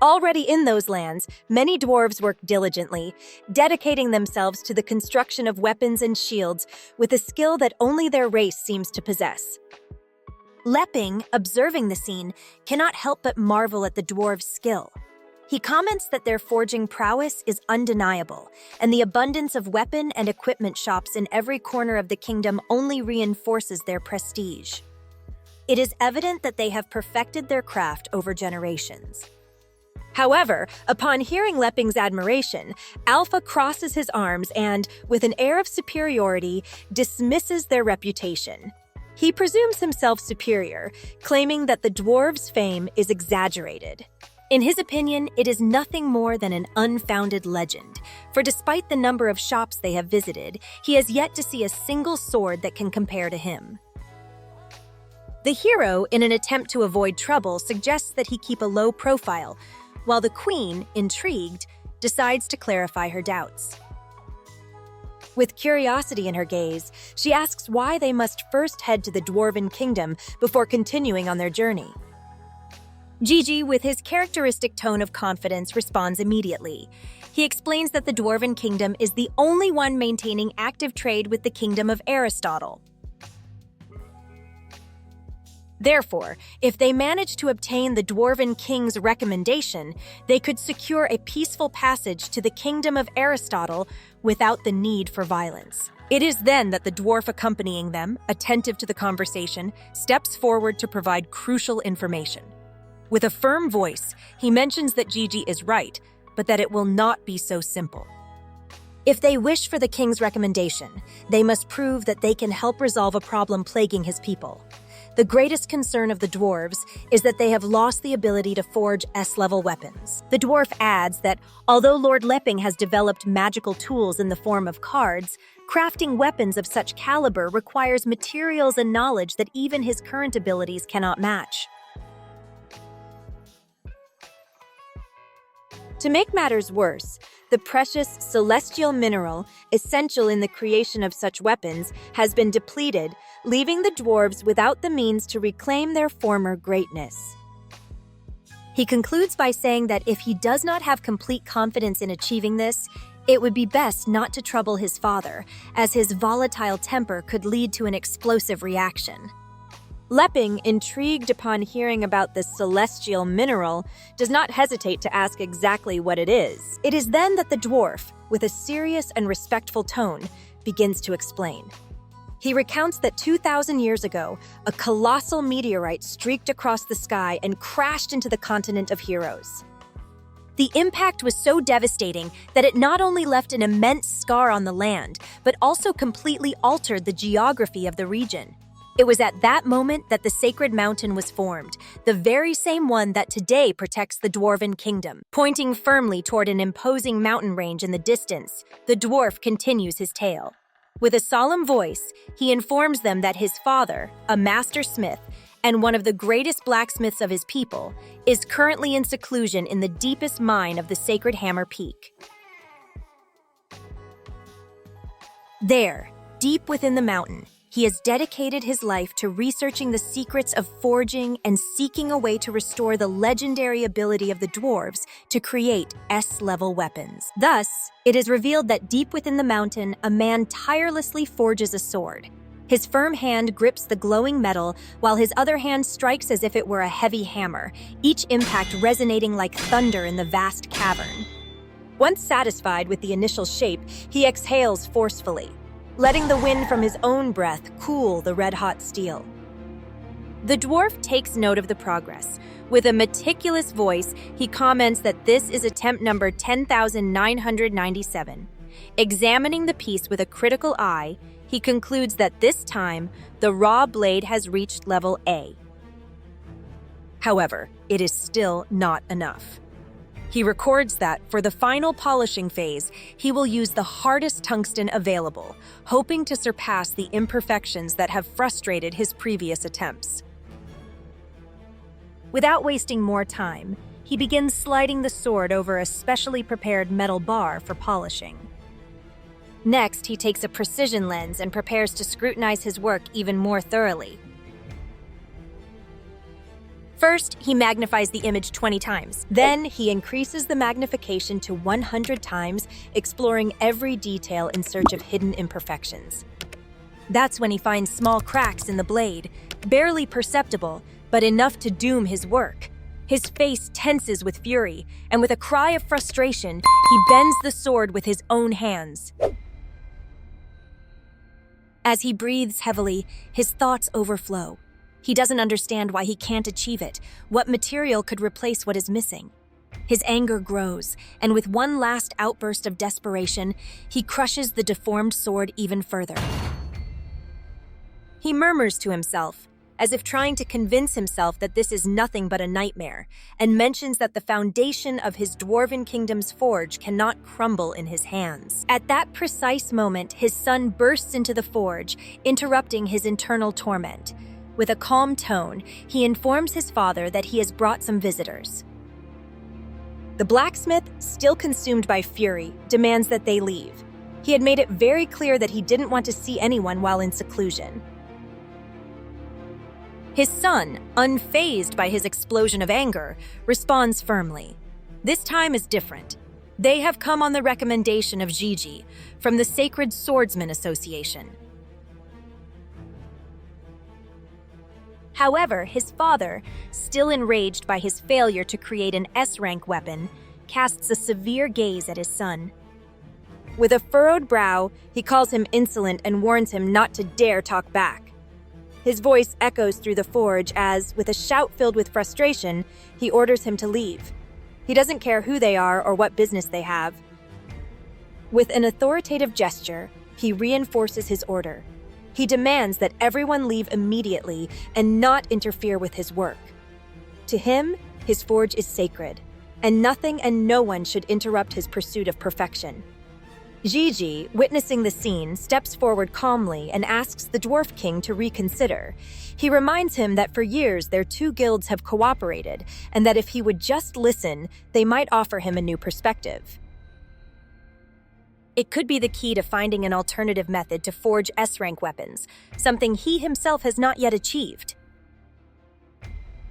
Already in those lands, many dwarves work diligently, dedicating themselves to the construction of weapons and shields with a skill that only their race seems to possess. Lepping, observing the scene, cannot help but marvel at the dwarves' skill. He comments that their forging prowess is undeniable, and the abundance of weapon and equipment shops in every corner of the kingdom only reinforces their prestige. It is evident that they have perfected their craft over generations. However, upon hearing Lepping's admiration, Alpha crosses his arms and, with an air of superiority, dismisses their reputation. He presumes himself superior, claiming that the dwarves' fame is exaggerated. In his opinion, it is nothing more than an unfounded legend, for despite the number of shops they have visited, he has yet to see a single sword that can compare to him. The hero, in an attempt to avoid trouble, suggests that he keep a low profile, while the queen, intrigued, decides to clarify her doubts. With curiosity in her gaze, she asks why they must first head to the Dwarven kingdom before continuing on their journey. Gigi, with his characteristic tone of confidence, responds immediately. He explains that the Dwarven kingdom is the only one maintaining active trade with the kingdom of Aristotle. Therefore, if they manage to obtain the Dwarven king's recommendation, they could secure a peaceful passage to the kingdom of Aristotle without the need for violence. It is then that the dwarf accompanying them, attentive to the conversation, steps forward to provide crucial information. With a firm voice, he mentions that Gigi is right, but that it will not be so simple. If they wish for the king's recommendation, they must prove that they can help resolve a problem plaguing his people. The greatest concern of the dwarves is that they have lost the ability to forge S-level weapons. The dwarf adds that although Lord Lepping has developed magical tools in the form of cards, crafting weapons of such caliber requires materials and knowledge that even his current abilities cannot match. To make matters worse, the precious celestial mineral, essential in the creation of such weapons, has been depleted, leaving the dwarves without the means to reclaim their former greatness. He concludes by saying that if he does not have complete confidence in achieving this, it would be best not to trouble his father, as his volatile temper could lead to an explosive reaction. Lepping, intrigued upon hearing about the celestial mineral, does not hesitate to ask exactly what it is. It is then that the dwarf, with a serious and respectful tone, begins to explain. He recounts that 2,000 years ago, a colossal meteorite streaked across the sky and crashed into the continent of heroes. The impact was so devastating that it not only left an immense scar on the land, but also completely altered the geography of the region. It was at that moment that the sacred mountain was formed, the very same one that today protects the Dwarven kingdom. Pointing firmly toward an imposing mountain range in the distance, the dwarf continues his tale. With a solemn voice, he informs them that his father, a master smith, and one of the greatest blacksmiths of his people, is currently in seclusion in the deepest mine of the Sacred Hammer Peak. There, deep within the mountain, he has dedicated his life to researching the secrets of forging and seeking a way to restore the legendary ability of the dwarves to create S-level weapons. Thus, it is revealed that deep within the mountain, a man tirelessly forges a sword. His firm hand grips the glowing metal, while his other hand strikes as if it were a heavy hammer, each impact resonating like thunder in the vast cavern. Once satisfied with the initial shape, he exhales forcefully, letting the wind from his own breath cool the red-hot steel. The dwarf takes note of the progress. With a meticulous voice, he comments that this is attempt number 10,997. Examining the piece with a critical eye, he concludes that this time, the raw blade has reached level A. However, it is still not enough. He records that, for the final polishing phase, he will use the hardest tungsten available, hoping to surpass the imperfections that have frustrated his previous attempts. Without wasting more time, he begins sliding the sword over a specially prepared metal bar for polishing. Next, he takes a precision lens and prepares to scrutinize his work even more thoroughly. First, he magnifies the image 20 times. Then, he increases the magnification to 100 times, exploring every detail in search of hidden imperfections. That's when he finds small cracks in the blade, barely perceptible, but enough to doom his work. His face tenses with fury, and with a cry of frustration, he bends the sword with his own hands. As he breathes heavily, his thoughts overflow. He doesn't understand why he can't achieve it, what material could replace what is missing. His anger grows, and with one last outburst of desperation, he crushes the deformed sword even further. He murmurs to himself, as if trying to convince himself that this is nothing but a nightmare, and mentions that the foundation of his Dwarven kingdom's forge cannot crumble in his hands. At that precise moment, his son bursts into the forge, interrupting his internal torment. With a calm tone, he informs his father that he has brought some visitors. The blacksmith, still consumed by fury, demands that they leave. He had made it very clear that he didn't want to see anyone while in seclusion. His son, unfazed by his explosion of anger, responds firmly. This time is different. They have come on the recommendation of Gigi from the Sacred Swordsman Association. However, his father, still enraged by his failure to create an S-rank weapon, casts a severe gaze at his son. With a furrowed brow, he calls him insolent and warns him not to dare talk back. His voice echoes through the forge as, with a shout filled with frustration, he orders him to leave. He doesn't care who they are or what business they have. With an authoritative gesture, he reinforces his order. He demands that everyone leave immediately and not interfere with his work. To him, his forge is sacred, and nothing and no one should interrupt his pursuit of perfection. Gigi, witnessing the scene, steps forward calmly and asks the Dwarf King to reconsider. He reminds him that for years their two guilds have cooperated, and that if he would just listen, they might offer him a new perspective. It could be the key to finding an alternative method to forge S-rank weapons, something he himself has not yet achieved.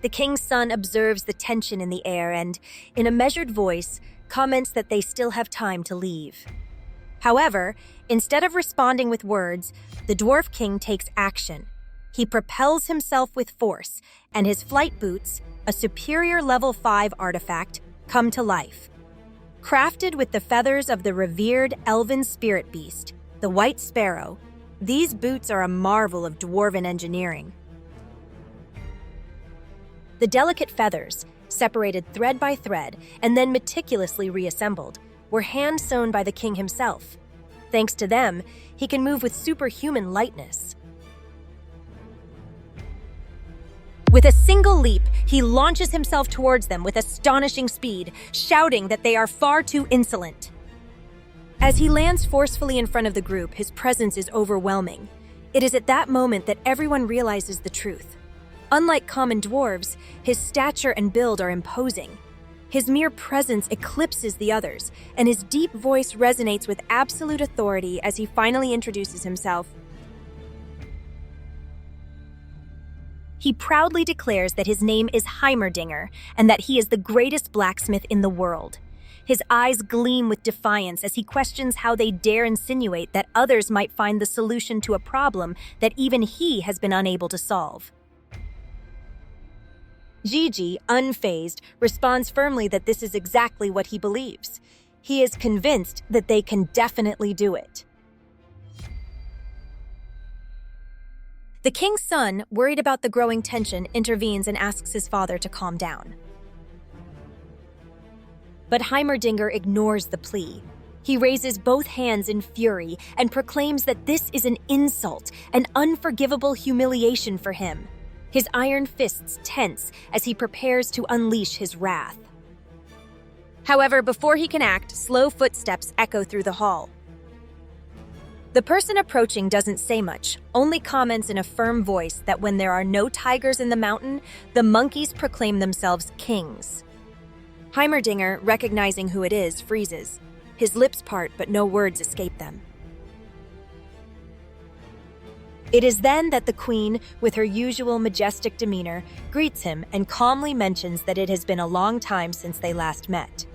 The king's son observes the tension in the air and, in a measured voice, comments that they still have time to leave. However, instead of responding with words, the Dwarf King takes action. He propels himself with force, and his flight boots, a superior level 5 artifact, come to life. Crafted with the feathers of the revered elven spirit beast, the White Sparrow, these boots are a marvel of Dwarven engineering. The delicate feathers, separated thread by thread and then meticulously reassembled, were hand-sewn by the king himself. Thanks to them, he can move with superhuman lightness. With a single leap, he launches himself towards them with astonishing speed, shouting that they are far too insolent. As he lands forcefully in front of the group, his presence is overwhelming. It is at that moment that everyone realizes the truth. Unlike common dwarves, his stature and build are imposing. His mere presence eclipses the others, and his deep voice resonates with absolute authority as he finally introduces himself. He proudly declares that his name is Heimerdinger and that he is the greatest blacksmith in the world. His eyes gleam with defiance as he questions how they dare insinuate that others might find the solution to a problem that even he has been unable to solve. Gigi, unfazed, responds firmly that this is exactly what he believes. He is convinced that they can definitely do it. The king's son, worried about the growing tension, intervenes and asks his father to calm down. But Heimerdinger ignores the plea. He raises both hands in fury and proclaims that this is an insult, an unforgivable humiliation for him. His iron fists tense as he prepares to unleash his wrath. However, before he can act, slow footsteps echo through the hall. The person approaching doesn't say much, only comments in a firm voice that when there are no tigers in the mountain, the monkeys proclaim themselves kings. Heimerdinger, recognizing who it is, freezes. His lips part, but no words escape them. It is then that the queen, with her usual majestic demeanor, greets him and calmly mentions that it has been a long time since they last met.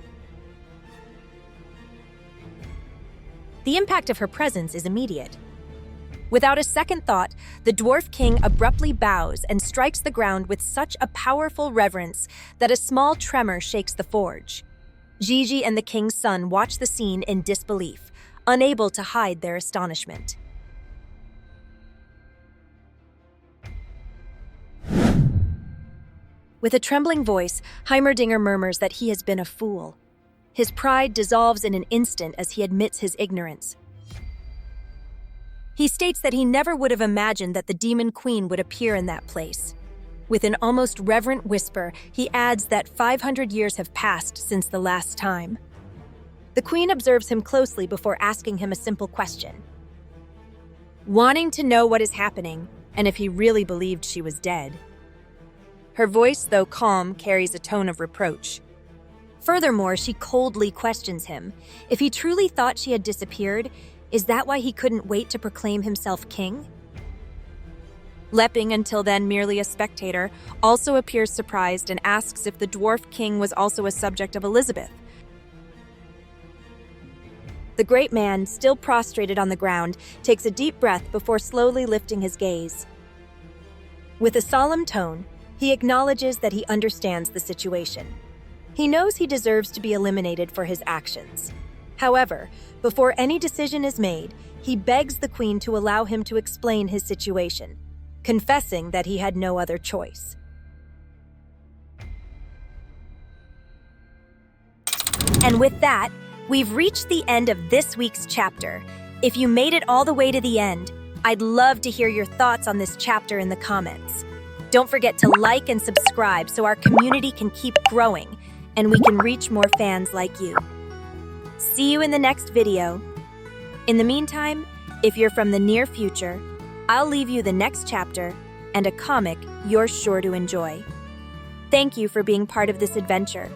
The impact of her presence is immediate. Without a second thought, the dwarf king abruptly bows and strikes the ground with such a powerful reverence that a small tremor shakes the forge. Gigi and the king's son watch the scene in disbelief, unable to hide their astonishment. With a trembling voice, Heimerdinger murmurs that he has been a fool. His pride dissolves in an instant as he admits his ignorance. He states that he never would have imagined that the demon queen would appear in that place. With an almost reverent whisper, he adds that 500 years have passed since the last time. The queen observes him closely before asking him a simple question. Wanting to know what is happening, and if he really believed she was dead. Her voice, though calm, carries a tone of reproach. Furthermore, she coldly questions him. If he truly thought she had disappeared, is that why he couldn't wait to proclaim himself king? Lepping, until then merely a spectator, also appears surprised and asks if the dwarf king was also a subject of Elizabeth. The great man, still prostrated on the ground, takes a deep breath before slowly lifting his gaze. With a solemn tone, he acknowledges that he understands the situation. He knows he deserves to be eliminated for his actions. However, before any decision is made, he begs the queen to allow him to explain his situation, confessing that he had no other choice. And with that, we've reached the end of this week's chapter. If you made it all the way to the end, I'd love to hear your thoughts on this chapter in the comments. Don't forget to like and subscribe so our community can keep growing and we can reach more fans like you. See you in the next video. In the meantime, if you're from the near future, I'll leave you the next chapter and a comic you're sure to enjoy. Thank you for being part of this adventure.